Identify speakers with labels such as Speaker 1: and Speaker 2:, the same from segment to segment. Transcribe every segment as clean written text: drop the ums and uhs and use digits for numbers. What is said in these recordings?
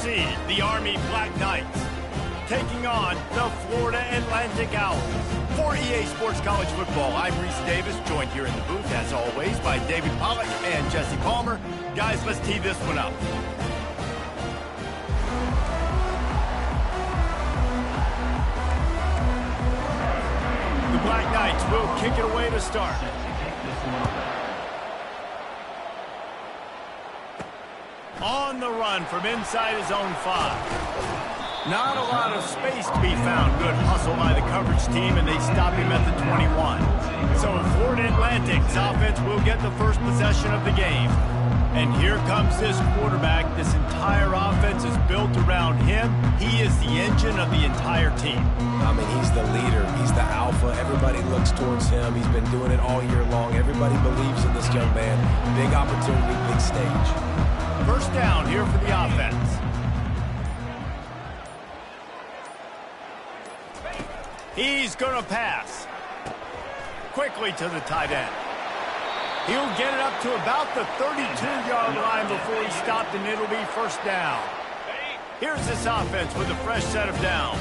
Speaker 1: seed, the Army Black Knights, taking on the Florida Atlantic Owls. For EA Sports College Football, I'm Reese Davis, joined here in the booth, as always, by David Pollack and Jesse Palmer. Guys, let's tee this one up. The Black Knights will kick it away to start. On the run from inside his own 5. Not a lot of space to be found. Good hustle by the coverage team, and they stop him at the 21. So Florida Atlantic's offense will get the first possession of the game. And here comes this quarterback. This entire offense is built around him. He is the engine of the entire team.
Speaker 2: I mean, he's the leader. He's the alpha. Everybody looks towards him. He's been doing it all year long. Everybody believes in this young man. Big opportunity, big stage.
Speaker 1: First down here for the offense. He's going to pass. Quickly to the tight end. He'll get it up to about the 32-yard line before he's stopped, and it'll be first down. Here's this offense with a fresh set of downs.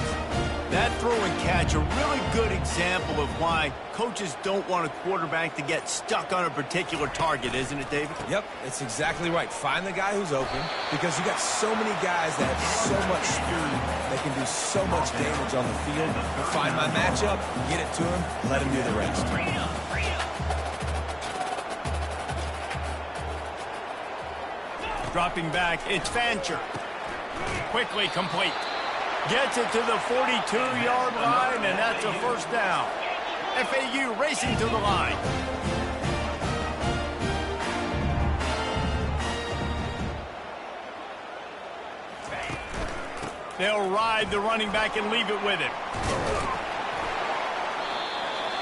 Speaker 1: That throw and catch, a really good example of why coaches don't want a quarterback to get stuck on a particular target, isn't it, David?
Speaker 2: Yep, it's exactly right. Find the guy who's open, because you got so many guys that have so much speed that can do so much damage on the field. Find my matchup, get it to him, let him do the rest.
Speaker 1: Dropping back, it's Fancher. Quickly complete. Gets it to the 42-yard line, and that's a first down. FAU racing to the line. They'll ride the running back and leave it with him.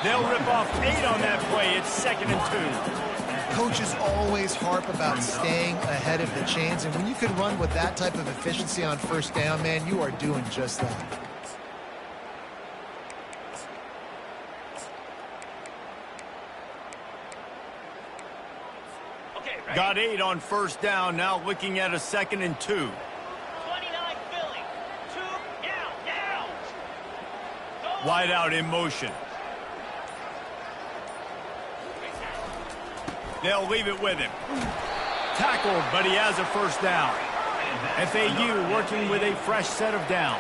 Speaker 1: They'll rip off 8 on that play. It's 2nd and 2.
Speaker 3: Coaches always harp about staying ahead of the chains, and when you can run with that type of efficiency on first down, man, you are doing just that.
Speaker 1: Got 8 on first down, now looking at a 2nd and 2.
Speaker 4: 29 Philly. 2 now.
Speaker 1: Wide out in motion. They'll leave it with him. Tackled, but he has a first down. FAU working with a fresh set of downs.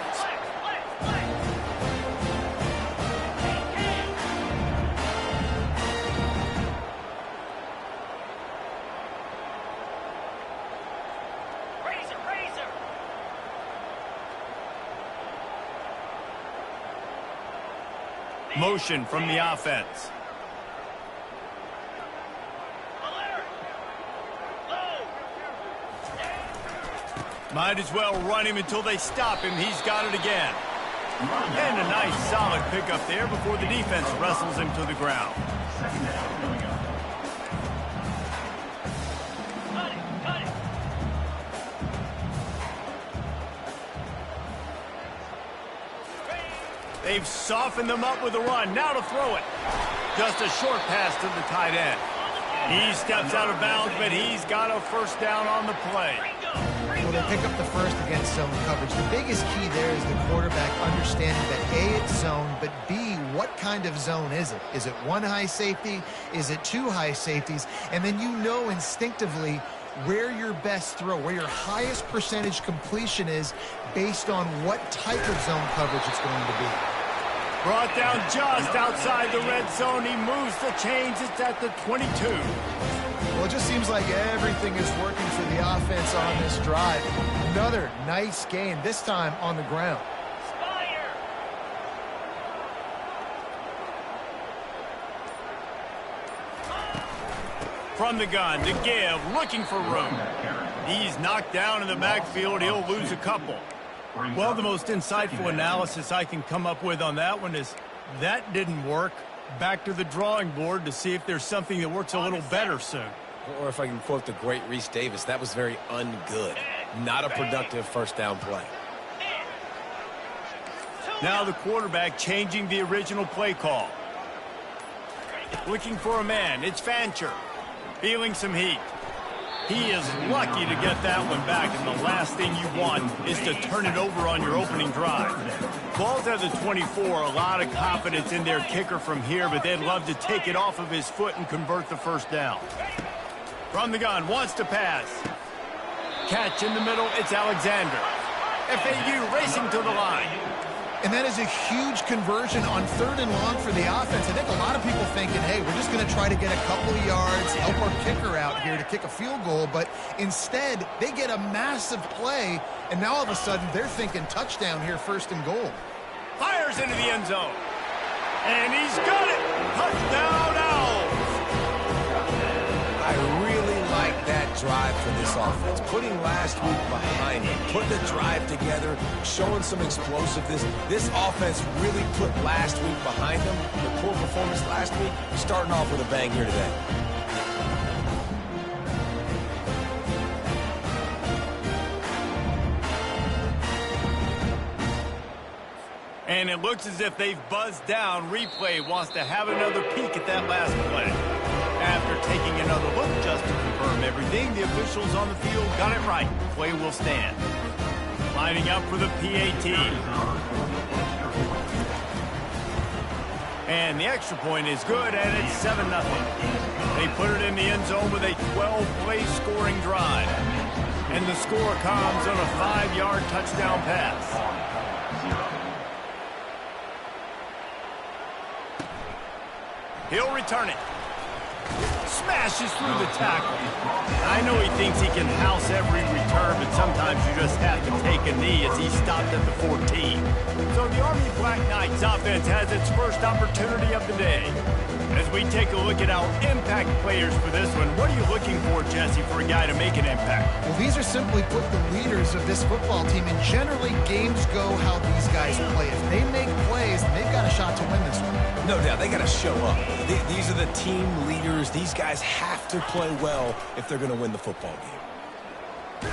Speaker 1: Motion from the offense. Might as well run him until they stop him. He's got it again. And a nice solid pickup there before the defense wrestles him to the ground.
Speaker 4: Cut it.
Speaker 1: They've softened them up with a run. Now to throw it. Just a short pass to the tight end. He steps out of bounds, but he's got a first down on the play.
Speaker 3: Well, they pick up the first against zone coverage. The biggest key there is the quarterback understanding that A, it's zone, but B, what kind of zone is it? Is it 1 high safety? Is it 2 high safeties? And then you know instinctively where your best throw, where your highest percentage completion is based on what type of zone coverage it's going to be.
Speaker 1: Brought down just outside the red zone. He moves the chains. It's at the 22.
Speaker 3: Well, it just seems like everything is working for the offense on this drive. Another nice gain, this time on the ground.
Speaker 1: From the gun to give, looking for room. He's knocked down in the backfield. He'll lose a couple. Well, the most insightful analysis I can come up with on that one is that didn't work. Back to the drawing board to see if there's something that works a little better soon.
Speaker 2: Or if I can quote the great Reese Davis, that was very ungood. Not a productive first down play.
Speaker 1: Now the quarterback changing the original play call. Looking for a man. It's Fancher. Feeling some heat. He is lucky to get that one back, and the last thing you want is to turn it over on your opening drive. Ball's at the 24, a lot of confidence in their kicker from here, but they'd love to take it off of his foot and convert the first down. From the gun, wants to pass. Catch in the middle, it's Alexander. FAU racing to the line.
Speaker 3: And that is a huge conversion on 3rd and long for the offense. I think a lot of people thinking, hey, we're just going to try to get a couple of yards, help our kicker out here to kick a field goal. But instead, they get a massive play, and now all of a sudden they're thinking touchdown here, 1st and goal.
Speaker 1: Fires into the end zone. And he's got it. Touchdown, Owls.
Speaker 2: I really like that drive for this offense. Putting last week behind them, putting the drive together, showing some explosiveness. This offense really put last week behind them. The poor performance last week, starting off with a bang here today.
Speaker 1: And it looks as if they've buzzed down. Replay wants to have another peek at that last play. After taking another look just to confirm everything, the officials on the field got it right. Play will stand. Lining up for the PAT. And the extra point is good, and it's 7-0. They put it in the end zone with a 12-play scoring drive. And the score comes on a 5-yard touchdown pass. He'll return it. Smashes through the tackle. I know he thinks he can house every return, but sometimes you just have to take a knee as he stopped at the 14. So the Army Black Knights offense has its first opportunity of the day. As we take a look at our impact players for this one, what are you looking for, Jesse, for a guy to make an impact?
Speaker 3: Well, these are simply put the leaders of this football team, and generally games go how these guys play. If they make plays, then they've got a shot to win this one.
Speaker 2: No doubt, they got to show up. These are the team leaders. These guys have to play well if they're going to win the football game.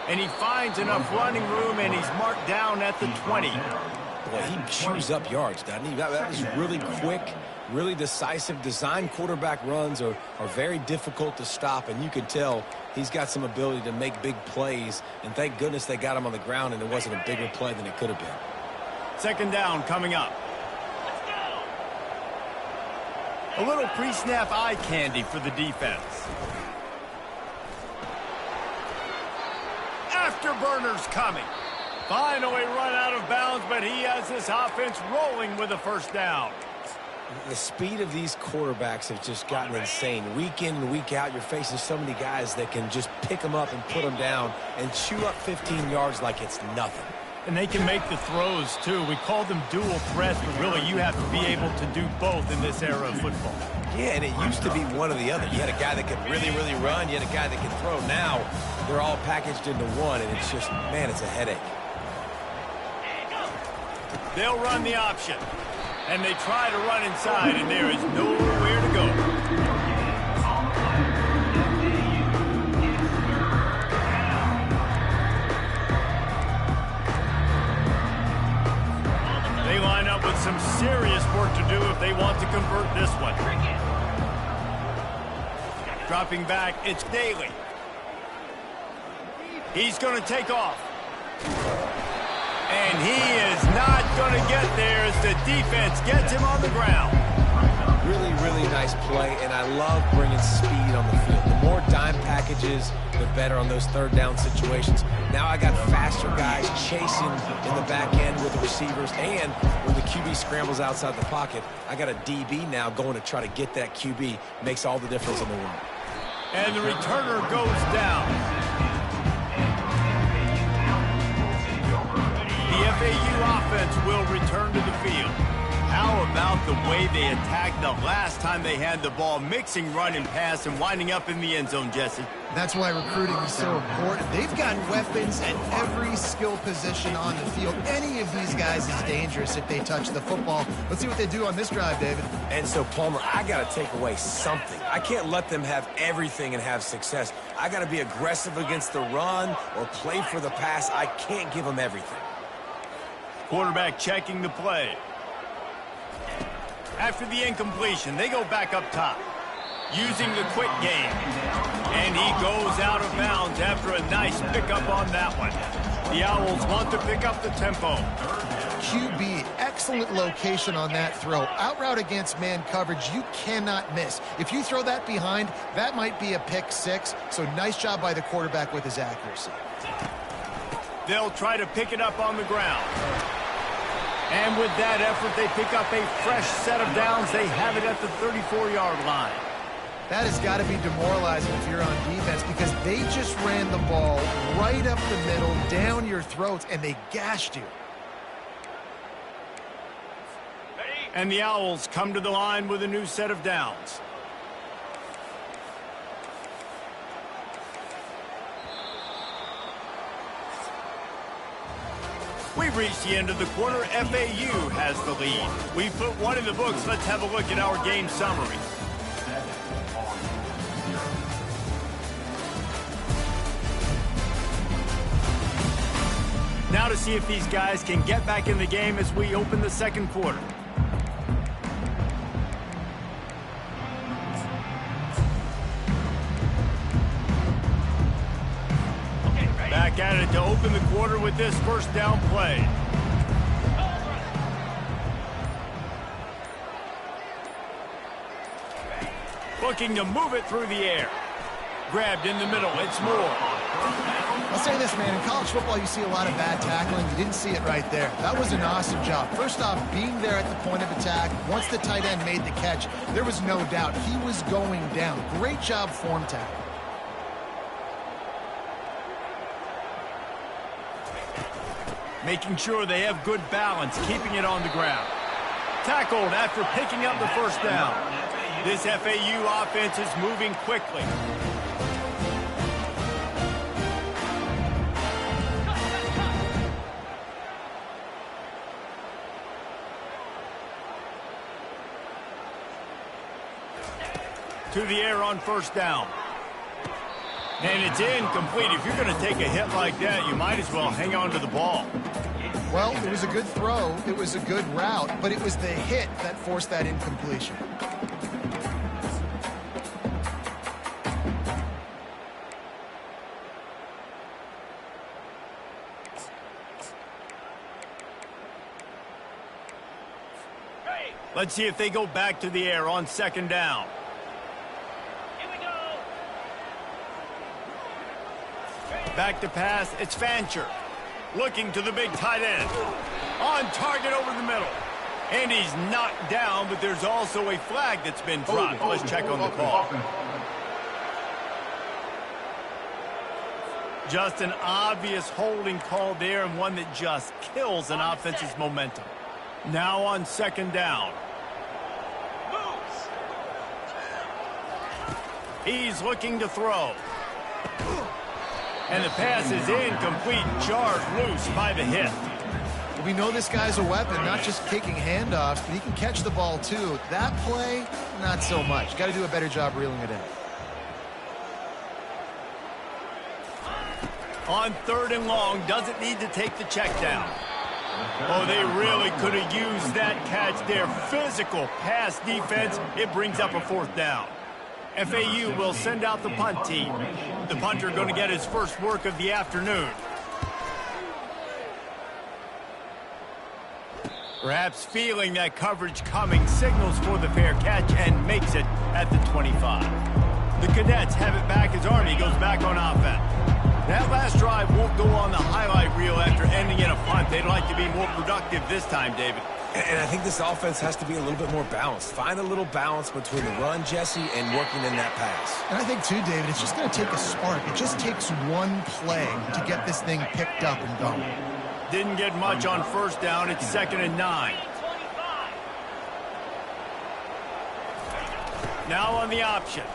Speaker 1: And he finds enough running room, and he's marked down at the 20.
Speaker 2: Boy, he chews up yards, doesn't he? That was really quick, really decisive. Design quarterback runs are very difficult to stop, and you can tell he's got some ability to make big plays. And thank goodness they got him on the ground, and it wasn't a bigger play than it could have been.
Speaker 1: 2nd down coming up. A little pre-snap eye candy for the defense. Afterburners coming. Finally run out of bounds, but he has this offense rolling with a 1st down.
Speaker 2: The speed of these quarterbacks have just gotten insane. Week in and week out, you're facing so many guys that can just pick them up and put them down and chew up 15 yards like it's nothing.
Speaker 1: And they can make the throws, too. We call them dual threats, but really you have to be able to do both in this era of football.
Speaker 2: Yeah, and it used to be one or the other. You had a guy that could really, really run. You had a guy that could throw. Now they're all packaged into one, and it's just, man, it's a headache.
Speaker 1: They'll run the option. And they try to run inside, and there is nowhere to go. They line up with some serious work to do if they want to convert this one. Dropping back, it's Daly. He's going to take off. And he is not going to get there as the defense gets him on the ground.
Speaker 2: Really, really nice play, and I love bringing speed on the field. The more dime packages, the better on those 3rd down situations. Now I got faster guys chasing in the back end with the receivers, and when the QB scrambles outside the pocket, I got a DB now going to try to get that QB. Makes all the difference in the world.
Speaker 1: And the returner goes down. The FAU offense will return to the field. How about the way they attacked the last time they had the ball, mixing run and pass and winding up in the end zone, Jesse?
Speaker 3: That's why recruiting is so important. They've got weapons at every skill position on the field. Any of these guys is dangerous if they touch the football. Let's see what they do on this drive, David.
Speaker 2: And so, Palmer, I got to take away something. I can't let them have everything and have success. I got to be aggressive against the run or play for the pass. I can't give them everything.
Speaker 1: Quarterback checking the play. After the incompletion, they go back up top. using the quick game. And he goes out of bounds after a nice pickup on that one. The Owls want to pick up the tempo.
Speaker 3: QB, excellent location on that throw. Out route against man coverage, you cannot miss. If you throw that behind, that might be a pick six. So nice job by the quarterback with his accuracy.
Speaker 1: They'll try to pick it up on the ground. And with that effort, they pick up a fresh set of downs. They have it at the 34-yard line.
Speaker 3: That has got to be demoralizing if you're on defense because they just ran the ball right up the middle, down your throats, and they gashed you.
Speaker 1: And the Owls come to the line with a new set of downs. We've reached the end of the quarter. FAU has the lead. We put one in the books. Let's have a look at our game summary. Now to see if these guys can get back in the game as we open the second quarter. Back at it to open the quarter with this first down play. Looking to move it through the air. Grabbed in the middle. It's Moore.
Speaker 3: I'll say this, man. In college football, you see a lot of bad tackling. You didn't see it right there. That was an awesome job. First off, being there at the point of attack. Once the tight end made the catch, there was no doubt he was going down. Great job form tackle.
Speaker 1: Making sure they have good balance, keeping it on the ground. Tackled after picking up the first down. This FAU offense is moving quickly. To the air on first down. And it's incomplete. If you're going to take a hit like that, you might as well hang on to the ball.
Speaker 3: Well, it was a good throw. It was a good route, but it was the hit that forced that incompletion.
Speaker 1: Let's see if they go back to the air on second down. Back to pass, it's Fancher. Looking to the big tight end. On target over the middle. And he's knocked down, but there's also a flag that's been dropped. Let's check on the call. Just an obvious holding call there, and one that just kills an offense's momentum. Now on second down. He's looking to throw. And the pass is incomplete, jarred loose by the hit.
Speaker 3: We know this guy's a weapon, not just kicking handoffs, but he can catch the ball too. That play, not so much. Got to do a better job reeling it in.
Speaker 1: On third and long, doesn't need to take the check down. Oh, they really could have used that catch there. Physical pass defense. It brings up a fourth down. FAU will send out the punt team. The punter going to get his first work of the afternoon. Perhaps feeling that coverage coming, signals for the fair catch and makes it at the 25. The Cadets have it back as Army goes back on offense. That last drive won't go on the highlight reel after ending in a punt. They'd like to be more productive this time, David.
Speaker 2: And I think this offense has to be a little bit more balanced. Find a little balance between the run, Jesse, and working in that pass.
Speaker 3: And I think, too, David, it's just going to take a spark. It just takes one play to get this thing picked up and going.
Speaker 1: Didn't get much on first down. It's 2nd and 9. Now on the option.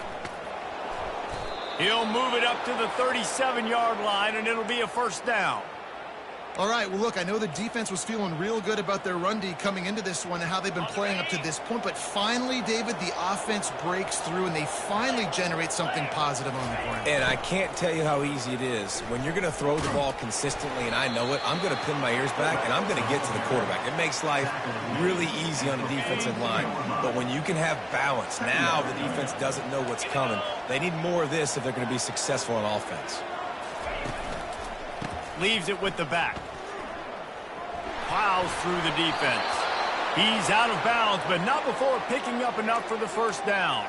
Speaker 1: He'll move it up to the 37-yard line, and it'll be a first down.
Speaker 3: All right, well, look, I know the defense was feeling real good about their run D coming into this one and how they've been playing up to this point, but finally, David, the offense breaks through and they finally generate something positive on the ground.
Speaker 2: And I can't tell you how easy it is. When you're going to throw the ball consistently, and I know it, I'm going to pin my ears back, and I'm going to get to the quarterback. It makes life really easy on the defensive line. But when you can have balance, now the defense doesn't know what's coming. They need more of this if they're going to be successful on offense.
Speaker 1: Leaves it with the back. Plows through the defense. He's out of bounds, but not before picking up enough for the first down.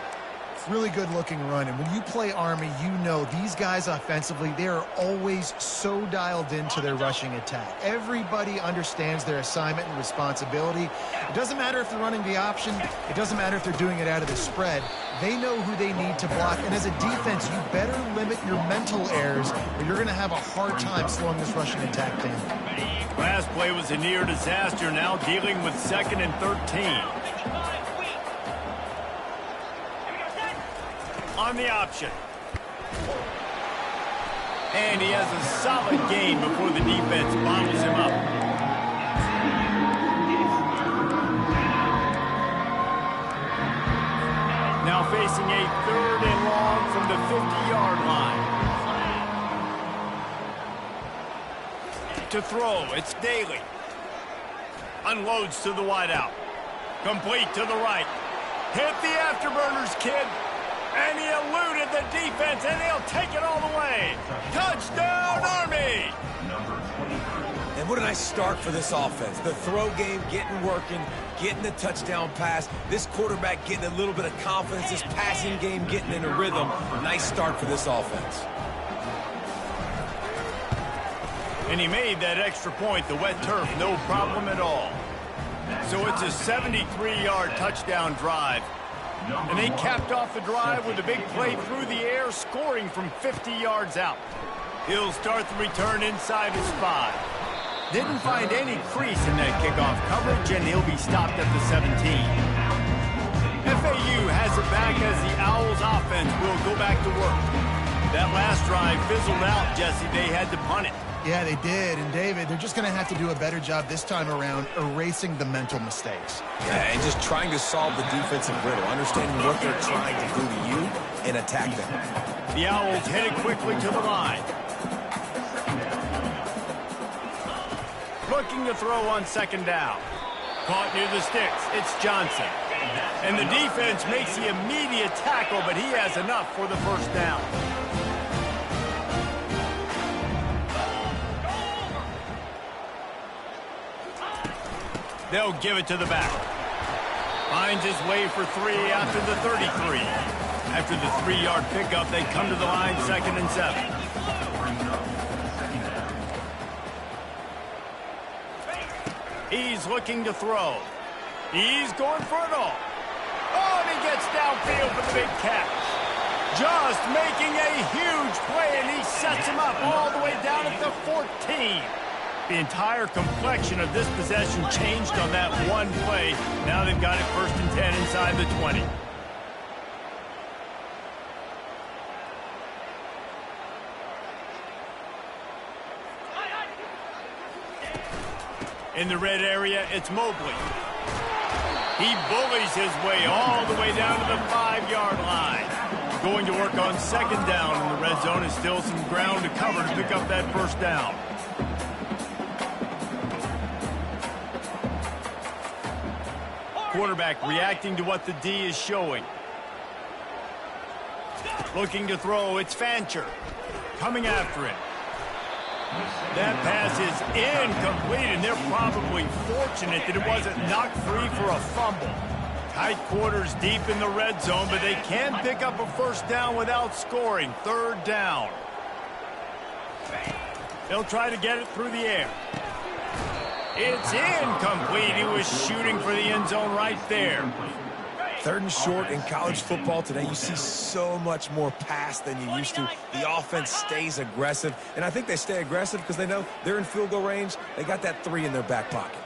Speaker 3: Really good looking run, and when you play Army, you know these guys offensively, they are always so dialed into their rushing attack. Everybody understands their assignment and responsibility. It doesn't matter if they're running the option. It doesn't matter if they're doing it out of the spread. They know who they need to block, and as a defense, you better limit your mental errors or you're going to have a hard time slowing this rushing attack down.
Speaker 1: Last play was a near disaster, now dealing with 2nd and 13. On the option. And he has a solid gain before the defense bottles him up. Now facing a 3rd and long from the 50-yard line. To throw, it's Daly. Unloads to the wideout. Complete to the right. Hit the afterburners, kid. And he eluded the defense, and he'll take it all the way. Touchdown, Army!
Speaker 2: And what a nice start for this offense. The throw game getting working, getting the touchdown pass. This quarterback getting a little bit of confidence. This passing game getting in a rhythm. Nice start for this offense.
Speaker 1: And he made that extra point, the wet turf, no problem at all. So it's a 73-yard touchdown drive. And they capped off the drive with a big play through the air, scoring from 50 yards out. He'll start the return inside his 5. Didn't find any crease in that kickoff coverage, and he'll be stopped at the 17. FAU has it back as the Owls offense will go back to work. That last drive fizzled out, Jesse. They had to punt it.
Speaker 3: Yeah, they did. And, David, they're just going to have to do a better job this time around erasing the mental mistakes.
Speaker 2: Yeah, and just trying to solve the defensive riddle, understanding what they're trying to do to you and attack them.
Speaker 1: The Owls headed quickly to the line. Looking to throw on 2nd down. Caught near the sticks. It's Johnson. And the defense makes the immediate tackle, but he has enough for the first down. They'll give it to the back. Finds his way for 3 after the 33. After the 3-yard pickup, they come to the line 2nd and 7. He's looking to throw. He's going for it all. Oh, and he gets downfield for the big catch. Just making a huge play, and he sets him up all the way down at the 14. The entire complexion of this possession changed on that one play. Now they've got it 1st and 10 inside the 20. In the red area, it's Mobley. He bullies his way all the way down to the 5-yard line. Going to work on 2nd down, and the red zone is still some ground to cover to pick up that first down. Quarterback reacting to what the D is showing. Looking to throw, it's Fancher. Coming after him. That pass is incomplete, and they're probably fortunate that it wasn't knocked free for a fumble. Tight quarters deep in the red zone, but they can pick up a first down without scoring. 3rd down. They'll try to get it through the air. It's incomplete. He was shooting for the end zone right there.
Speaker 2: 3rd and short in college football today. You see so much more pass than you used to. The offense stays aggressive, and I think they stay aggressive because they know they're in field goal range. They got that 3 in their back pocket.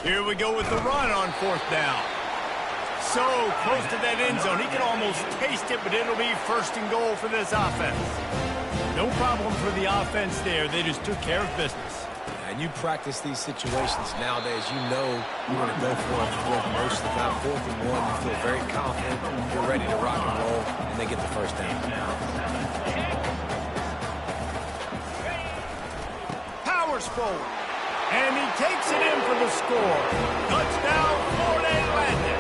Speaker 1: Here we go with the run on 4th down. So close to that end zone. He can almost taste it, but it'll be 1st and goal for this offense. No problem for the offense there. They just took care of business.
Speaker 2: And you practice these situations nowadays, you know you're going to go for it most of the time. 4th and 1, you feel very confident, you're ready to rock and roll, and they get the first down.
Speaker 1: Powers forward, and he takes it in for the score. Touchdown, Florida Atlantic.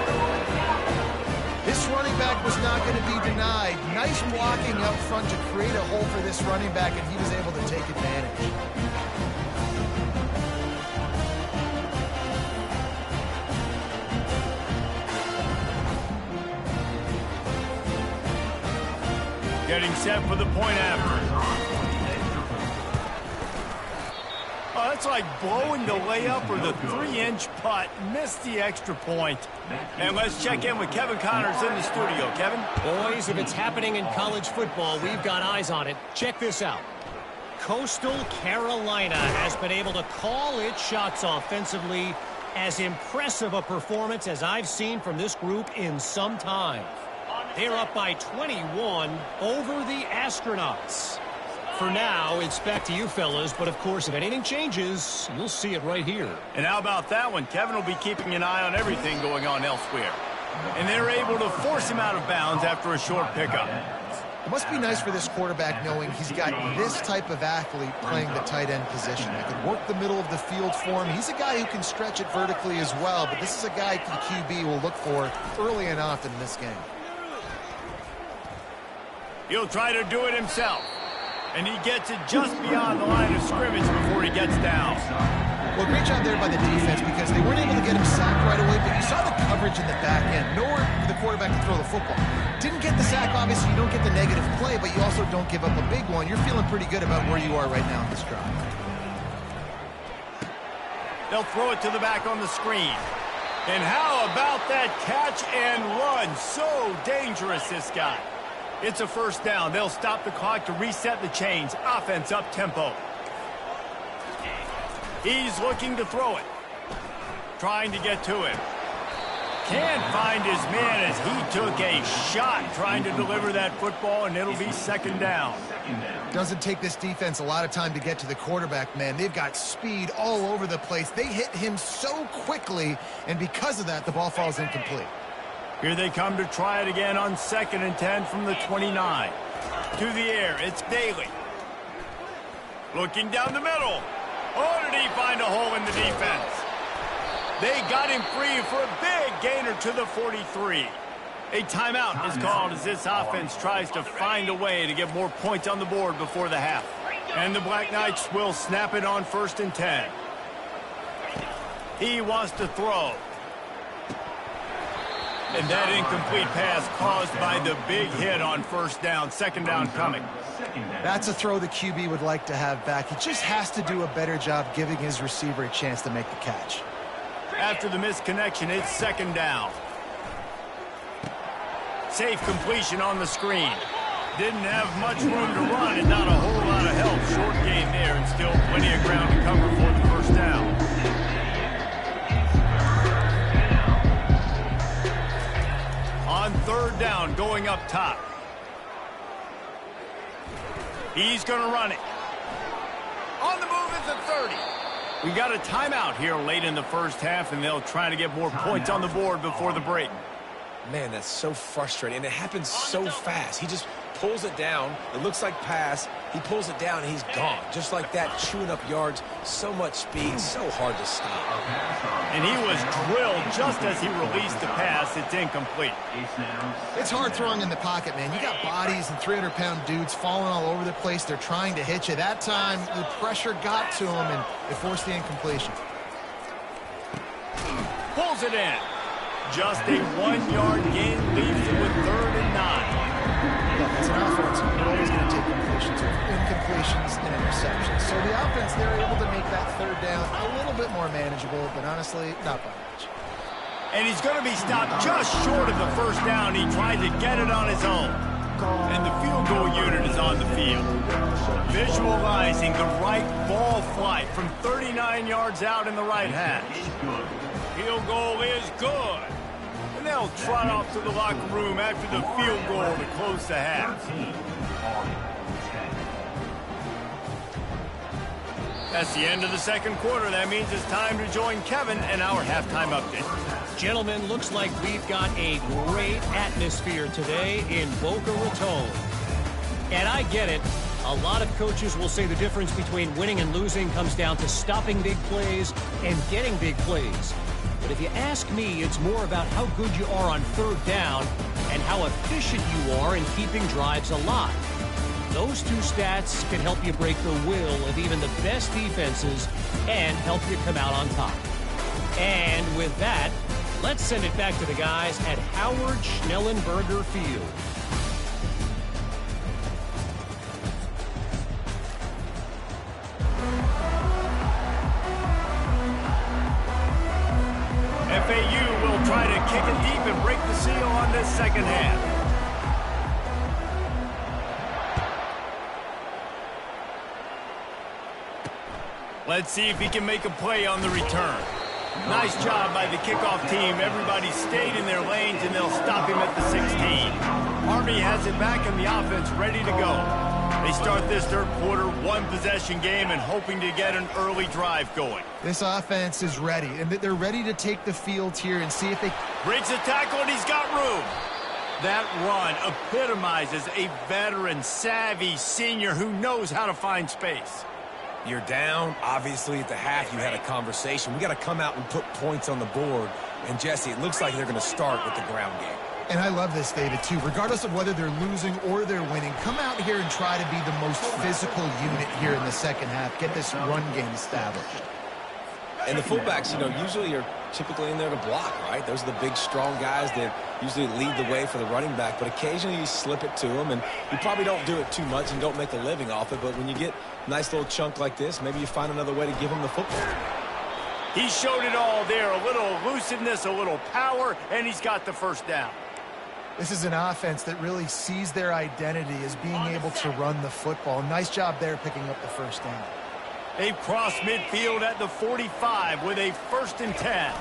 Speaker 3: This running back was not going to be denied. Nice blocking up front to create a hole for this running back, and he was able to take advantage.
Speaker 1: Getting set for the point after. Oh, that's like blowing the layup or the 3-inch putt. Missed the extra point. And let's check in with Kevin Connors in the studio. Kevin?
Speaker 5: Boys, if it's happening in college football, we've got eyes on it. Check this out. Coastal Carolina has been able to call its shots offensively. As impressive a performance as I've seen from this group in some time. They're up by 21 over the Astronauts. For now, it's back to you fellas, but of course, if anything changes, you'll see it right here.
Speaker 1: And how about that one? Kevin will be keeping an eye on everything going on elsewhere. And they're able to force him out of bounds after a short pickup.
Speaker 3: It must be nice for this quarterback knowing he's got this type of athlete playing the tight end position. That can work the middle of the field for him. He's a guy who can stretch it vertically as well, but this is a guy the QB will look for early and often in this game.
Speaker 1: He'll try to do it himself. And he gets it just beyond the line of scrimmage before he gets down.
Speaker 3: Well, great job there by the defense because they weren't able to get him sacked right away, but you saw the coverage in the back end. Nowhere for the quarterback to throw the football. Didn't get the sack, obviously you don't get the negative play, but you also don't give up a big one. You're feeling pretty good about where you are right now in this drive.
Speaker 1: They'll throw it to the back on the screen. And how about that catch and run? So dangerous, this guy. It's a first down. They'll stop the clock to reset the chains. Offense up tempo. He's looking to throw it. Trying to get to it. Can't find his man as he took a shot trying to deliver that football, and it'll be second down.
Speaker 3: Doesn't take this defense a lot of time to get to the quarterback, man. They've got speed all over the place. They hit him so quickly, and because of that, the ball falls incomplete.
Speaker 1: Here they come to try it again on 2nd and 10 from the 29. To the air, it's Daly. Looking down the middle. Oh, did he find a hole in the defense? They got him free for a big gainer to the 43. A timeout is called as this offense tries to find a way to get more points on the board before the half. And the Black Knights will snap it on 1st and 10. He wants to throw. And that incomplete pass caused by the big hit on first down. Second down coming.
Speaker 3: That's a throw the QB would like to have back. He just has to do a better job giving his receiver a chance to make the catch.
Speaker 1: After the misconnection, it's second down. Safe completion on the screen. Didn't have much room to run and not a whole lot of help. Short gain there and still plenty of ground to cover for the first down. On third down, going up top. He's going to run it. On the move at the 30. We got a timeout here late in the first half, and they'll try to get more points on the board before the break.
Speaker 2: Man, that's so frustrating, and it happens so fast. He just pulls it down. It looks like pass. He pulls it down, and he's gone. Just like that, chewing up yards. So much speed, so hard to stop.
Speaker 1: And he was drilled just as he released the pass. It's incomplete.
Speaker 3: It's hard throwing in the pocket, man. You got bodies and 300-pound dudes falling all over the place. They're trying to hit you. That time, the pressure got to him, and it forced the incompletion.
Speaker 1: Pulls it in. Just a 1-yard gain leaves it with 3rd and 9.
Speaker 3: Look, as an offense, you're always going to take completions with incompletions and interceptions. So the offense, they're able to make that third down a little bit more manageable, but honestly, not by much.
Speaker 1: And he's going to be stopped just short of the first down. He tried to get it on his own. And the field goal unit is on the field. Visualizing the right ball flight from 39 yards out in the right hash. Field goal is good. And they'll trot off to the locker room after the field goal to close the half. That's the end of the second quarter. That means it's time to join Kevin and our halftime update.
Speaker 5: Gentlemen, looks like we've got a great atmosphere today in Boca Raton. And I get it. A lot of coaches will say the difference between winning and losing comes down to stopping big plays and getting big plays. But if you ask me, it's more about how good you are on third down and how efficient you are in keeping drives alive. Those two stats can help you break the will of even the best defenses and help you come out on top. And with that, let's send it back to the guys at Howard Schnellenberger Field.
Speaker 1: FAU will try to kick it deep and break the seal on this second half. Let's see if he can make a play on the return. Nice job by the kickoff team. Everybody stayed in their lanes, and they'll stop him at the 16. Army has it back in the offense, ready to go. They start this third quarter, one-possession game, and hoping to get an early drive going.
Speaker 3: This offense is ready, and they're ready to take the field here and see if they...
Speaker 1: Breaks the tackle, and he's got room. That run epitomizes a veteran, savvy senior who knows how to find space.
Speaker 2: You're down. Obviously, at the half, you had a conversation. We got to come out and put points on the board. And, Jesse, it looks like they're going to start with the ground game.
Speaker 3: And I love this, David, too. Regardless of whether they're losing or they're winning, come out here and try to be the most physical unit here in the second half. Get this run game established.
Speaker 2: And the fullbacks, usually are typically in there to block, right? Those are the big, strong guys that usually lead the way for the running back. But occasionally you slip it to them, and you probably don't do it too much and don't make a living off it. But when you get a nice little chunk like this, maybe you find another way to give them the football.
Speaker 1: He showed it all there. A little elusiveness, a little power, and he's got the first down.
Speaker 3: This is an offense that really sees their identity as being able to run the football. Nice job there picking up the first down.
Speaker 1: They've crossed midfield at the 45 with a 1st and 10.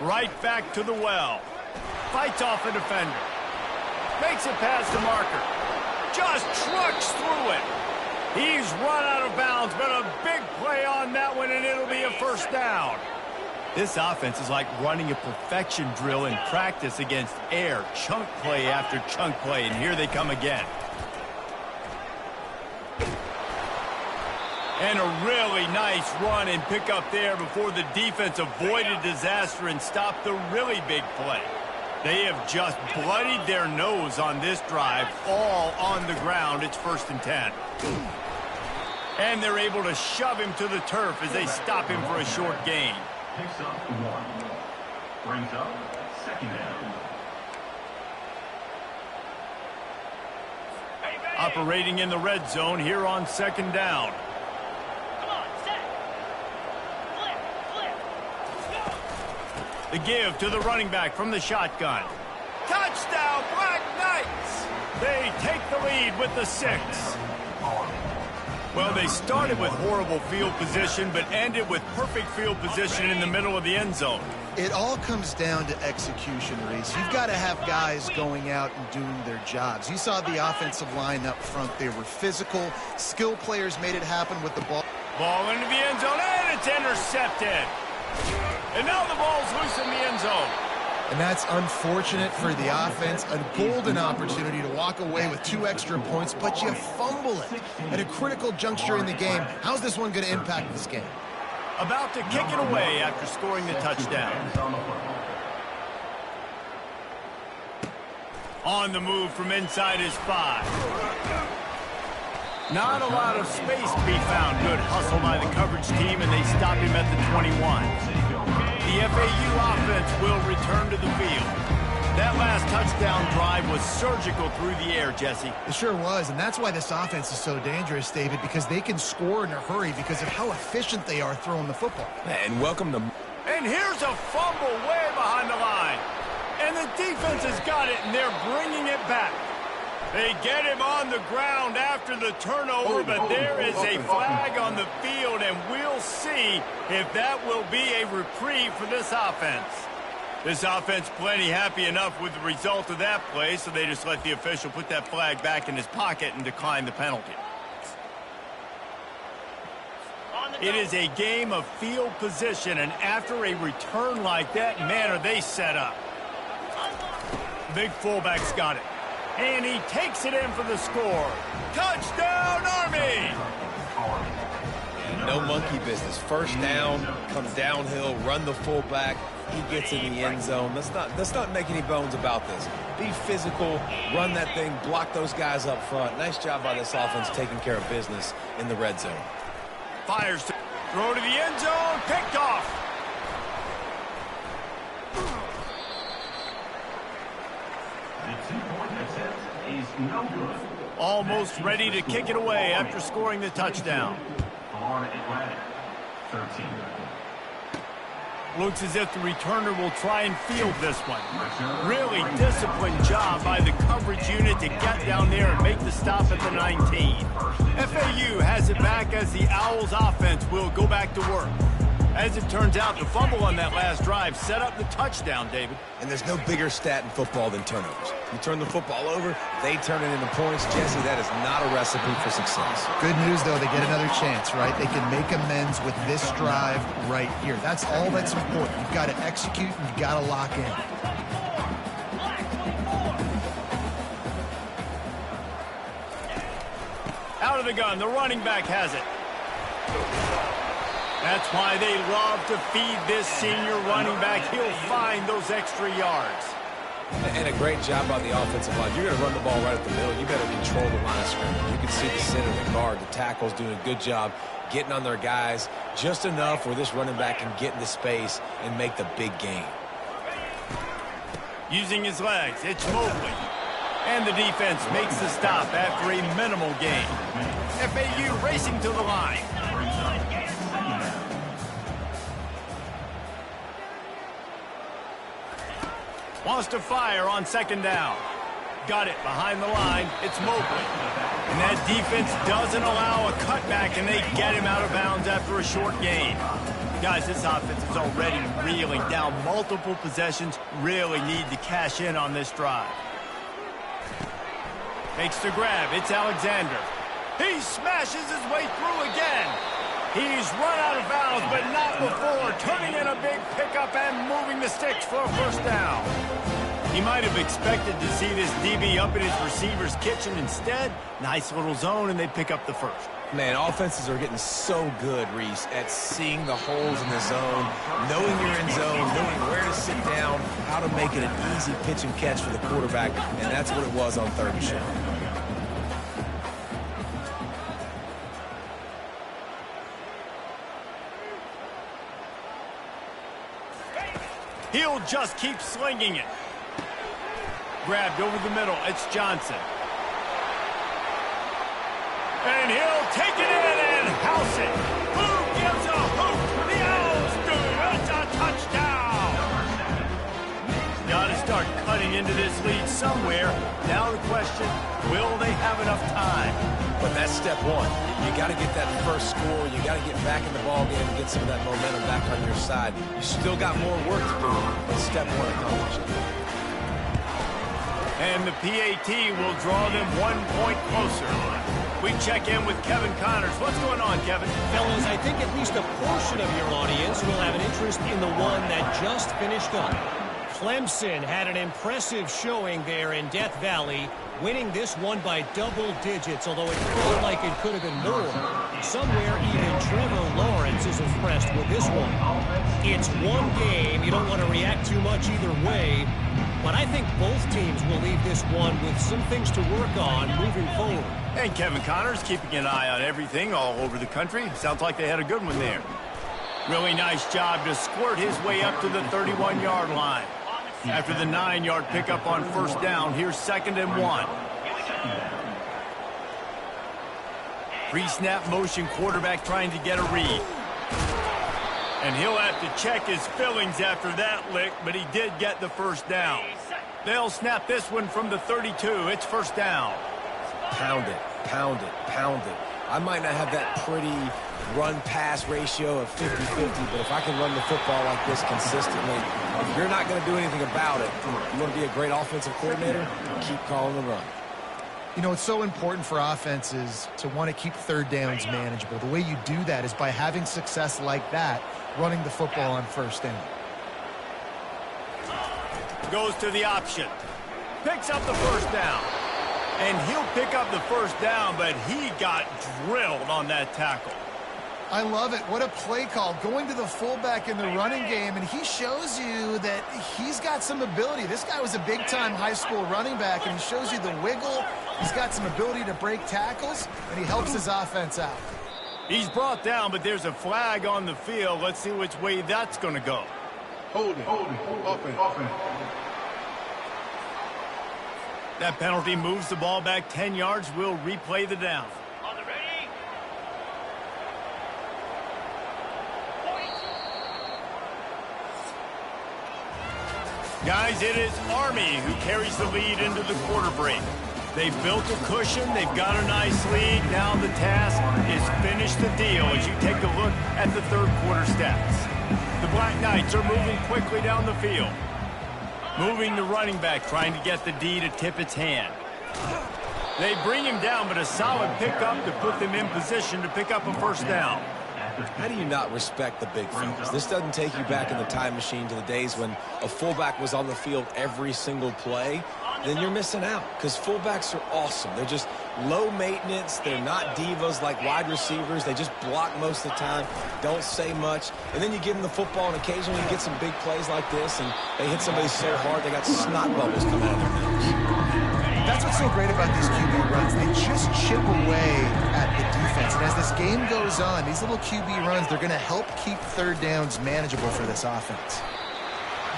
Speaker 1: Right back to the well. Fights off a defender. Makes it past the marker. Just trucks through it. He's run out of bounds, but a big play on that one, and it'll be a first down. This offense is like running a perfection drill in practice against air. Chunk play after chunk play, and here they come again. And a really nice run and pick up there before the defense avoided disaster and stopped the really big play. They have just bloodied their nose on this drive, all on the ground. It's 1st and 10. And they're able to shove him to the turf as they stop him for a short gain.
Speaker 6: Picks up 1. Brings up 2nd down.
Speaker 1: Operating in the red zone here on 2nd down. The give to the running back from the shotgun. Touchdown, Black Knights! They take the lead with the 6. Well, they started with horrible field position, but ended with perfect field position in the middle of the end zone.
Speaker 3: It all comes down to execution, Reese. You've got to have guys going out and doing their jobs. You saw the offensive line up front. They were physical. Skill players made it happen with the ball.
Speaker 1: Ball into the end zone, and it's intercepted. And now the ball's loose in the end zone.
Speaker 3: And that's unfortunate for the offense. A golden opportunity to walk away with 2 extra points, but you fumble it at a critical juncture in the game. How's this one going to impact this game?
Speaker 1: About to kick it away after scoring the touchdown. On the move from inside his 5. Not a lot of space to be found. Good hustle by the coverage team, and they stop him at the 21. The FAU offense will return to the field. That last touchdown drive was surgical through the air, Jesse.
Speaker 3: It sure was, and that's why this offense is so dangerous, David, because they can score in a hurry because of how efficient they are throwing the football.
Speaker 2: And welcome to...
Speaker 1: And here's a fumble way behind the line. And the defense has got it, and they're bringing it back. They get him on the ground after the turnover, but there is a flag on the field, and we'll see if that will be a reprieve for this offense. This offense plenty happy enough with the result of that play, so they just let the official put that flag back in his pocket and decline the penalty. It is a game of field position, and after a return like that, man, are they set up. Big fullback's got it. And he takes it in for the score. Touchdown, Army!
Speaker 2: Yeah, no monkey business. First down, come downhill, run the fullback. He gets in the end zone. Let's not make any bones about this. Be physical, run that thing, block those guys up front. Nice job by this offense taking care of business in the red zone.
Speaker 1: Fires to throw to the end zone, picked off.
Speaker 6: The 2-point attempt is no good.
Speaker 1: Almost ready to kick it away after scoring the touchdown.
Speaker 6: Florida Atlantic, 13.
Speaker 1: Looks as if the returner will try and field this one. Really disciplined job by the coverage unit to get down there and make the stop at the 19. FAU has it back as the Owls offense will go back to work. As it turns out, the fumble on that last drive set up the touchdown, David.
Speaker 2: And there's no bigger stat in football than turnovers. You turn the football over, they turn it into points. Jesse, that is not a recipe for success.
Speaker 3: Good news, though, they get another chance, right? They can make amends with this drive right here. That's all that's important. You've got to execute and you've got to lock in.
Speaker 1: Out of the gun, the running back has it. That's why they love to feed this senior running back. He'll find those extra yards.
Speaker 2: And a great job by the offensive line. You're going to run the ball right at the middle. You better control the line of scrimmage. You can see the center, the guard, the tackles doing a good job getting on their guys just enough where this running back can get into space and make the big gain.
Speaker 1: Using his legs, it's Mobley. And the defense makes the stop after a minimal gain. FAU racing to the line. Wants to fire on second down. Got it behind the line. It's Mobley. And that defense doesn't allow a cutback, and they get him out of bounds after a short gain. Guys, this offense is already reeling down multiple possessions. Really need to cash in on this drive. Makes the grab. It's Alexander. He smashes his way through again. He's run out of bounds, but not before turning in a big pickup and moving the sticks for a first down. He might have expected to see this DB up in his receiver's kitchen. Instead, nice little zone, and they pick up the first.
Speaker 2: Man, offenses are getting so good, Reese, at seeing the holes in the zone, knowing you're in zone, knowing where to sit down, how to make it an easy pitch and catch for the quarterback, and that's what it was on third and short.
Speaker 1: He'll just keep slinging it. Grabbed over the middle. It's Johnson. And he'll take it in and house it. Who gives a hoot? The Owls do. It's a touchdown. Got to start cutting into this lead somewhere. Now the question, will they have enough time?
Speaker 2: But that's step one. You got to get that first score. You got to get back in the ball game and get some of that momentum back on your side. You still got more work to do, but step one accomplished.
Speaker 1: And the PAT will draw them 1 point closer. We check in with Kevin Connors. What's going on, Kevin?
Speaker 5: Fellas, I think at least a portion of your audience will have an interest in the one that just finished up. Clemson had an impressive showing there in Death Valley, winning this one by double digits, although it felt like it could have been more. Somewhere even Trevor Lawrence is impressed with this one. It's one game. You don't want to react too much either way, but I think both teams will leave this one with some things to work on moving forward.
Speaker 1: And Kevin Connors keeping an eye on everything all over the country. Sounds like they had a good one there. Really nice job to squirt his way up to the 31-yard line. After the 9-yard pickup on first down, here's 2nd and 1. Pre-snap motion quarterback trying to get a read. And he'll have to check his fillings after that lick, but he did get the first down. They'll snap this one from the 32. It's first down.
Speaker 2: Pound it, pound it, pound it. I might not have that pretty run-pass ratio of 50-50, but if I can run the football like this consistently, if you're not going to do anything about it, you want to be a great offensive coordinator, keep calling the run.
Speaker 3: You know, it's so important for offenses to want to keep third downs manageable. The way you do that is by having success like that, running the football on first down.
Speaker 1: Goes to the option. Picks up the first down. And he'll pick up the first down, but he got drilled on that tackle.
Speaker 3: I love it. What a play call. Going to the fullback in the running game, and he shows you that he's got some ability. This guy was a big-time high school running back, and he shows you the wiggle. He's got some ability to break tackles, and he helps his offense out.
Speaker 1: He's brought down, but there's a flag on the field. Let's see which way that's going to go.
Speaker 7: Hold it. Offense.
Speaker 1: That penalty moves the ball back 10 yards. We'll replay the down.
Speaker 4: On the ready.
Speaker 1: Guys, it is Army who carries the lead into the quarter break. They've built a cushion. They've got a nice lead. Now the task is finish the deal as you take a look at the third quarter stats. The Black Knights are moving quickly down the field. Moving the running back, trying to get the D to tip its hand. They bring him down, but a solid pickup to put them in position to pick up a first down.
Speaker 2: How do you not respect the big fellas? This doesn't take you back in the time machine to the days when a fullback was on the field every single play. Then you're missing out, because fullbacks are awesome. They're just low maintenance. They're not divas like wide receivers. They just block most of the time, don't say much. And then you give them the football, and occasionally you get some big plays like this, and they hit somebody so hard they got snot bubbles coming out of their nose.
Speaker 3: That's what's so great about these QB runs. They just chip away at the defense. And as this game goes on, these little QB runs, they're going to help keep third downs manageable for this offense.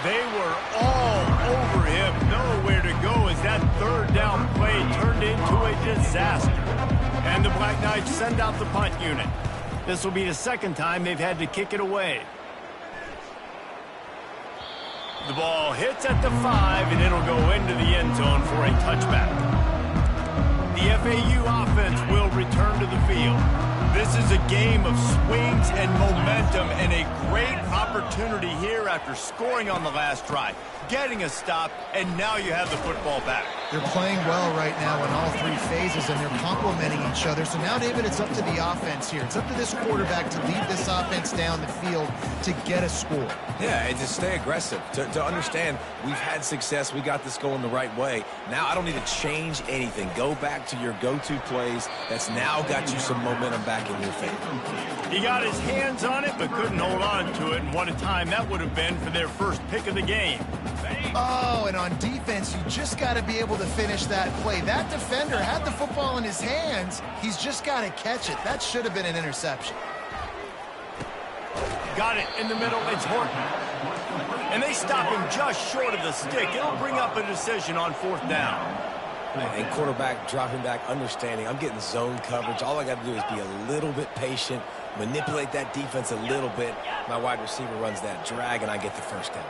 Speaker 1: They were all over him. Nowhere to go as that third down play turned into a disaster. And the Black Knights send out the punt unit. This will be the second time they've had to kick it away. The ball hits at the 5, and it'll go into the end zone for a touchback. The FAU offense will return to the field. This is a game of swings and momentum, and a great opportunity here after scoring on the last drive, getting a stop, and now you have the football back.
Speaker 3: They're playing well right now in all three phases, and they're complementing each other. So now, David, it's up to the offense here. It's up to this quarterback to lead this offense down the field to get a score.
Speaker 2: Yeah, and to stay aggressive, to understand we've had success, we got this going the right way. Now I don't need to change anything. Go back to your go-to plays. That's now got you some momentum back in your favor.
Speaker 1: He got his hands on it, but couldn't hold on to it, and what a time that would have been for their first pick of the game.
Speaker 3: Oh, and on defense, you just got to be able to finish that play. That defender had the football in his hands. He's just got to catch it. That should have been an interception.
Speaker 1: Got it in the middle. It's Horton. And they stop him just short of the stick. It'll bring up a decision on fourth down.
Speaker 2: And quarterback dropping back, understanding I'm getting zone coverage. All I got to do is be a little bit patient, manipulate that defense a little bit. My wide receiver runs that drag, and I get the first down.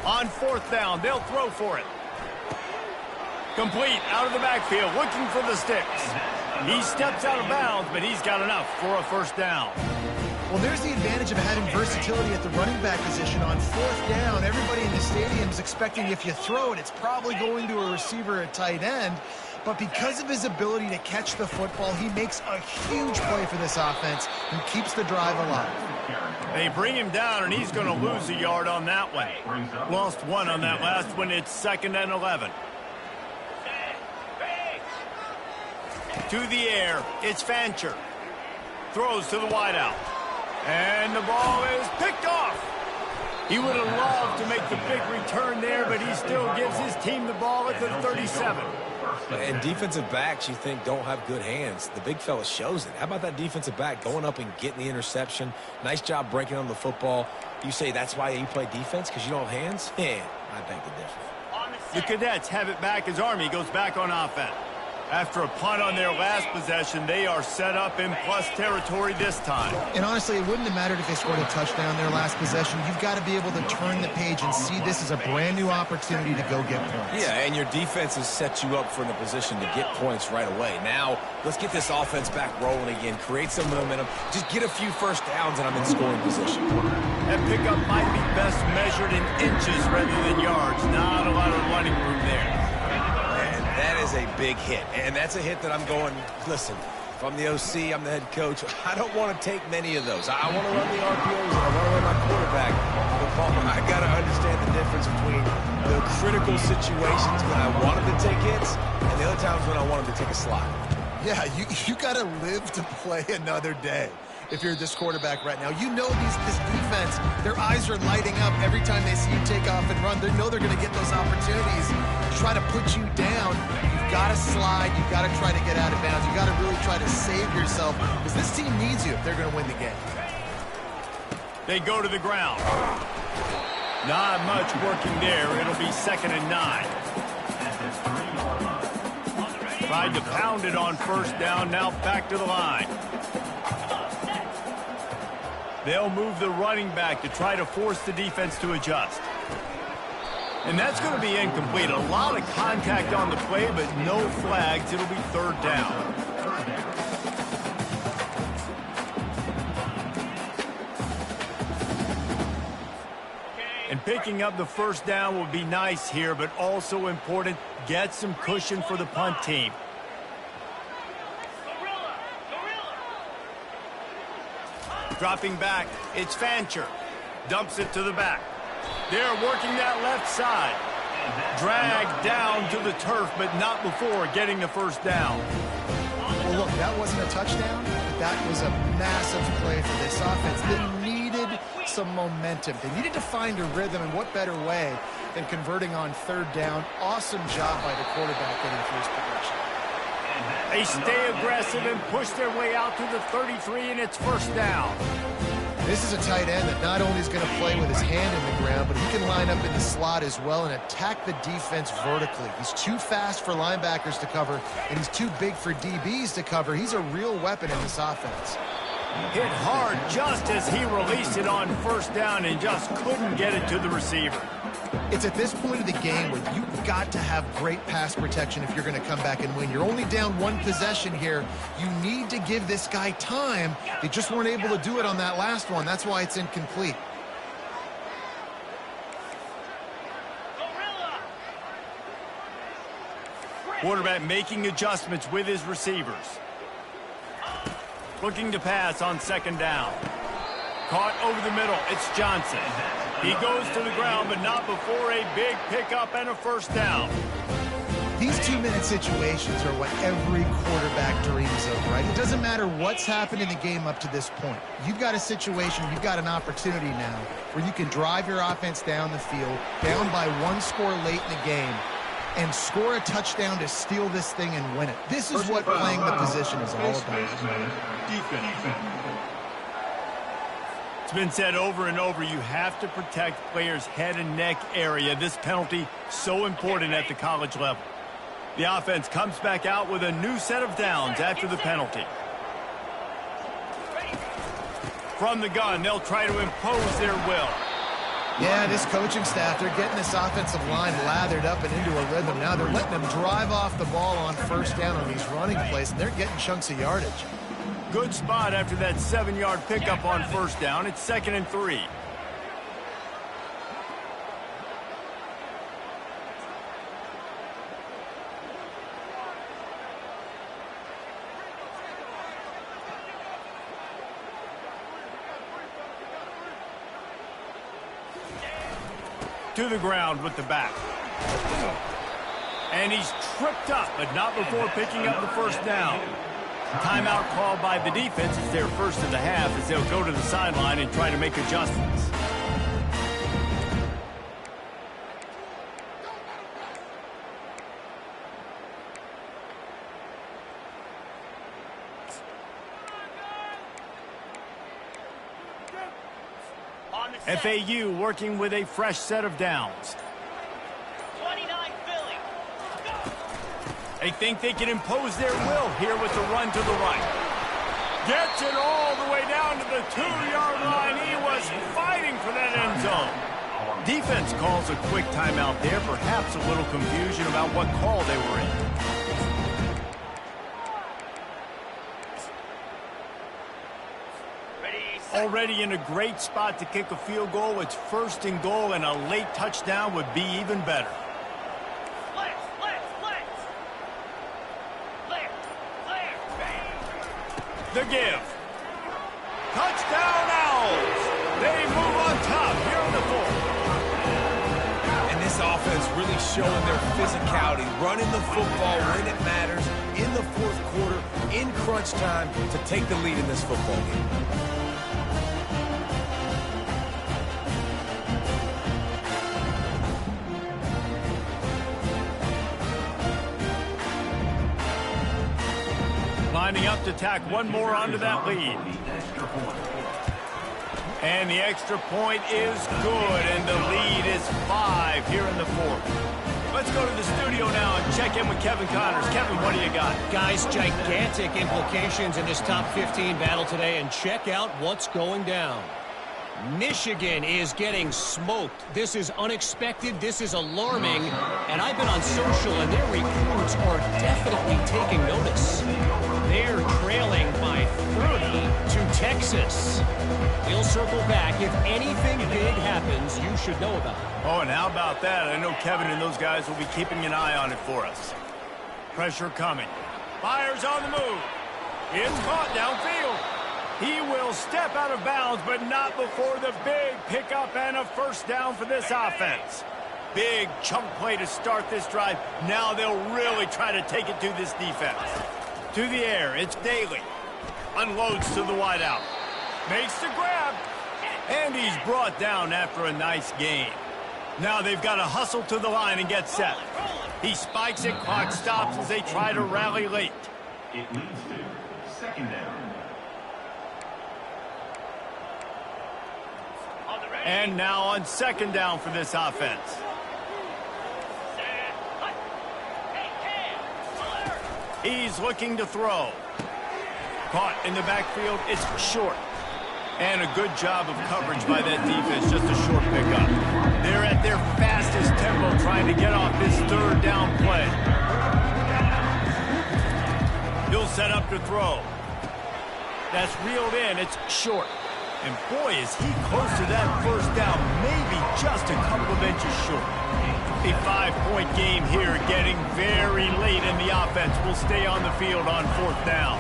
Speaker 1: On fourth down, they'll throw for it. Complete out of the backfield, looking for the sticks. He steps out of bounds, but he's got enough for a first down.
Speaker 3: Well, there's the advantage of having versatility at the running back position. On fourth down, everybody in the stadium is expecting if you throw it, it's probably going to a receiver at tight end. But because of his ability to catch the football, he makes a huge play for this offense and keeps the drive alive.
Speaker 1: They bring him down, and he's going to lose a yard on that one. Lost one on that last one. It's 2nd and 11. To the air, it's Fancher. Throws to the wideout. And the ball is picked off. He would have loved to make the big return there, but he still gives his team the ball at the 37.
Speaker 2: And defensive backs, you think, don't have good hands. The big fella shows it. How about that defensive back going up and getting the interception? Nice job breaking on the football. You say that's why you play defense, because you don't have hands? Yeah, I beg to differ.
Speaker 1: The Cadets have it back as Army goes back on offense. After a punt on their last possession, they are set up in plus territory this time.
Speaker 3: And honestly, it wouldn't have mattered if they scored a touchdown their last possession. You've got to be able to turn the page and see this as a brand new opportunity to go get points.
Speaker 2: Yeah, and your defense has set you up for the position to get points right away. Now, let's get this offense back rolling again, create some momentum, just get a few first downs, and I'm in scoring position.
Speaker 1: That pickup might be best measured in inches rather than yards. Nah,
Speaker 2: is a big hit, and that's a hit that I'm going, listen, if I'm the OC, I'm the head coach, I don't want to take many of those. I want to run the RPOs, and I want to run my quarterback. But I got to understand the difference between the critical situations when I want him to take hits and the other times when I want him to take a slide.
Speaker 3: Yeah, you got to live to play another day. If you're this quarterback right now, you know this defense, their eyes are lighting up every time they see you take off and run. They know they're going to get those opportunities to try to put you down. You've got to slide. You've got to try to get out of bounds. You've got to really try to save yourself because this team needs you if they're going to win the game.
Speaker 1: They go to the ground. Not much working there. It'll be 2nd and 9. Tried to pound it on 1st down. Now back to the line. They'll move the running back to try to force the defense to adjust. And that's going to be incomplete. A lot of contact on the play, but no flags. It'll be 3rd down. And picking up the 1st down would be nice here, but also important. Get some cushion for the punt team. Dropping back, it's Fancher. Dumps it to the back. They're working that left side. Dragged down to the turf, but not before getting the 1st down.
Speaker 3: Well, look, that wasn't a touchdown. That was a massive play for this offense. They needed some momentum. They needed to find a rhythm, and what better way than converting on 3rd down. Awesome job by the quarterback getting through his progression.
Speaker 1: They stay aggressive and push their way out to the 33, and it's 1st down.
Speaker 3: This is a tight end that not only is going to play with his hand in the ground, but he can line up in the slot as well and attack the defense vertically. He's too fast for linebackers to cover, and he's too big for DBs to cover. He's a real weapon in this offense.
Speaker 1: Hit hard just as he released it on 1st down and just couldn't get it to the receiver.
Speaker 3: It's at this point of the game where you've got to have great pass protection if you're going to come back and win. You're only down 1 possession here. You need to give this guy time. They just weren't able to do it on that last one. That's why it's incomplete.
Speaker 1: Quarterback making adjustments with his receivers. Looking to pass on 2nd down. Caught over the middle. It's Johnson. He goes to the ground, but not before a big pickup and a 1st down.
Speaker 3: These 2-minute situations are what every quarterback dreams of, right? It doesn't matter what's happened in the game up to this point. You've got a situation, you've got an opportunity now where you can drive your offense down the field, down by 1 score late in the game, and score a touchdown to steal this thing and win it. This is what playing the position is all about.
Speaker 1: It's been said over and over, you have to protect players' head and neck area. This penalty so important at the college level. The offense comes back out with a new set of downs after the penalty. From the gun, they'll try to impose their will.
Speaker 3: Yeah, this coaching staff, they're getting this offensive line lathered up and into a rhythm. Now they're letting them drive off the ball on 1st down on these running plays, and they're getting chunks of yardage.
Speaker 1: Good spot after that 7-yard pickup on 1st down. It's 2nd and 3. To the ground with the back. And he's tripped up, but not before picking up the 1st down. Timeout called by the defense. It's their 1st of the half as they'll go to the sideline and try to make adjustments. FAU working with a fresh set of downs.
Speaker 4: 29 Philly.
Speaker 1: They think they can impose their will here with the run to the right. Gets it all the way down to the 2-yard line. He was fighting for that end zone. Defense calls a quick timeout there. Perhaps a little confusion about what call they were in. Already in a great spot to kick a field goal. It's 1st and goal, and a late touchdown would be even better. The give. Touchdown Owls. They move on top here in the fourth.
Speaker 2: And this offense really showing their physicality, running the football when it matters, in the fourth quarter, in crunch time, to take the lead in this football game.
Speaker 1: Lining up to tack one more onto that lead. And the extra point is good, and the lead is 5 here in the fourth. Let's go to the studio now and check in with Kevin Connors. Kevin, what do you got?
Speaker 5: Guys, gigantic implications in this top 15 battle today, and check out what's going down. Michigan is getting smoked. This is unexpected. This is alarming. And I've been on social, and their recruits are definitely taking notice. They're trailing by 30 to Texas. We'll circle back. If anything big happens, you should know about it.
Speaker 1: Oh, and how about that? I know Kevin and those guys will be keeping an eye on it for us. Pressure coming. Fires on the move. It's caught downfield. He will step out of bounds, but not before the big pickup and a first down for this offense. Big chunk play to start this drive. Now they'll really try to take it to this defense. To the air, it's Daly. Unloads to the wideout. Makes the grab. And he's brought down after a nice gain. Now they've got to hustle to the line and get set. He spikes it, clock stops as they try to rally late.
Speaker 6: It leads to second down.
Speaker 1: And now on second down for this offense. He's looking to throw. Caught in the backfield. It's short. And a good job of coverage by that defense. Just a short pickup. They're at their fastest tempo trying to get off this third down play. He'll set up to throw. That's reeled in. It's short. And boy, is he close to that first down, maybe just a couple of inches short. A 5-point game here, getting very late in the offense. Will stay on the field on fourth down.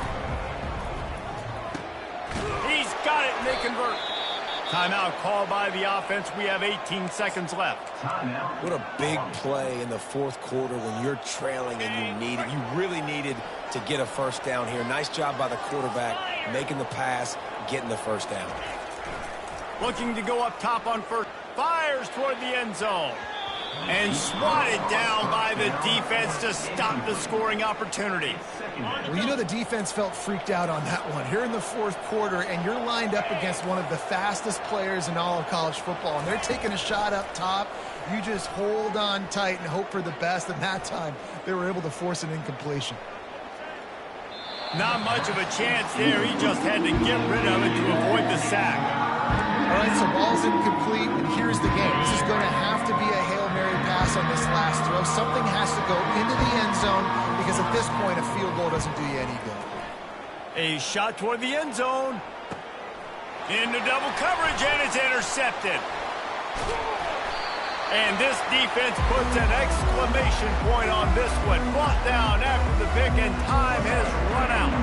Speaker 1: He's got it, and they convert. Timeout called by the offense. We have 18 seconds left.
Speaker 2: What a big play in the fourth quarter when you're trailing and you really needed to get a first down here. Nice job by the quarterback, making the pass, getting the first down.
Speaker 1: Looking to go up top on first. Fires toward the end zone. And swatted down by the defense to stop the scoring opportunity.
Speaker 3: Well, you know the defense felt freaked out on that one. Here in the fourth quarter, and you're lined up against one of the fastest players in all of college football, and they're taking a shot up top. You just hold on tight and hope for the best, and that time they were able to force an incompletion.
Speaker 1: Not much of a chance there. He just had to get rid of it to avoid the sack.
Speaker 3: All right, so ball's incomplete, and here's the game. This is going to have to be a Hail Mary pass on this last throw. Something has to go into the end zone because at this point, a field goal doesn't do you any good.
Speaker 1: A shot toward the end zone. Into double coverage, and it's intercepted. And this defense puts an exclamation point on this one. Brought down after the pick, and time has run out.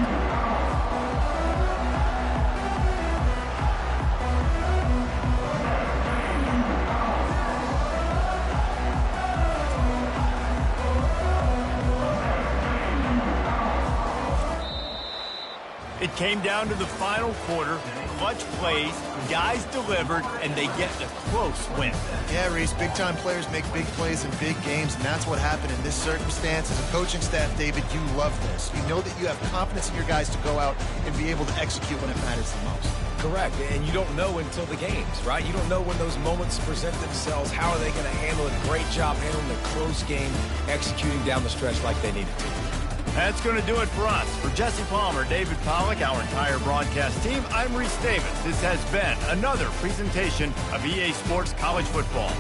Speaker 1: It came down to the final quarter. Clutch plays, guys delivered, and they get the close win.
Speaker 3: Yeah, Reese, big-time players make big plays in big games, and that's what happened in this circumstance. As a coaching staff, David, you love this. You know that you have confidence in your guys to go out and be able to execute when it matters the most.
Speaker 2: Correct, and you don't know until the games, right? You don't know when those moments present themselves. How are they going to handle it? Great job handling the close game, executing down the stretch like they needed to.
Speaker 1: That's going to do it for us. For Jesse Palmer, David Pollack, our entire broadcast team, I'm Reese Davis. This has been another presentation of EA Sports College Football.